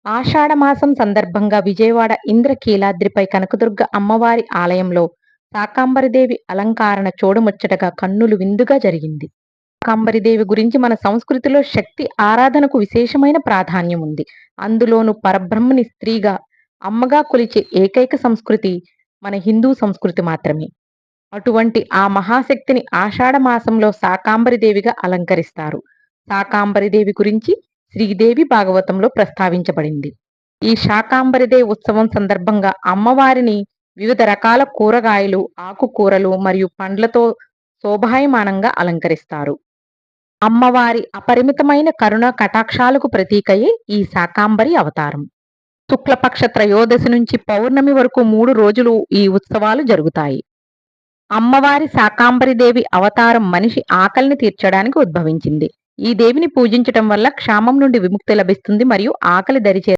ఆషాఢమాసం సందర్భంగా విజయవాడ ఇంద్రకీలాద్రిపై కనకదుర్గ అమ్మవారి ఆలయంలో శాకాంబరిదేవి అలంకారణ చూడముచ్చటగా కన్నులు విందుగా జరిగింది. శాకాంబరిదేవి గురించి మన సంస్కృతిలో శక్తి ఆరాధనకు విశేషమైన ప్రాధాన్యం ఉంది. అందులోనూ పరబ్రహ్మని స్త్రీగా, అమ్మగా కొలిచే ఏకైక సంస్కృతి మన హిందూ సంస్కృతి మాత్రమే. అటువంటి ఆ మహాశక్తిని ఆషాఢ మాసంలో శాకాంబరిదేవిగా అలంకరిస్తారు. శాకాంబరిదేవి గురించి శ్రీదేవి భాగవతంలో ప్రస్తావించబడింది. ఈ శాకాంబరిదేవి ఉత్సవం సందర్భంగా అమ్మవారిని వివిధ రకాల కూరగాయలు, ఆకుకూరలు మరియు పండ్లతో శోభాయమానంగా అలంకరిస్తారు. అమ్మవారి అపరిమితమైన కరుణ కటాక్షాలకు ప్రతీకయే ఈ శాకాంబరి అవతారం. శుక్లపక్ష త్రయోదశి నుంచి పౌర్ణమి వరకు 3 రోజులు ఈ ఉత్సవాలు జరుగుతాయి. అమ్మవారి శాకాంబరిదేవి అవతారం మనిషి ఆకలిని తీర్చడానికి ఉద్భవించింది. ఈ దేవిని పూజించటం వల్ల క్షామం నుండి విముక్తి లభిస్తుంది మరియు ఆకలి దరిచే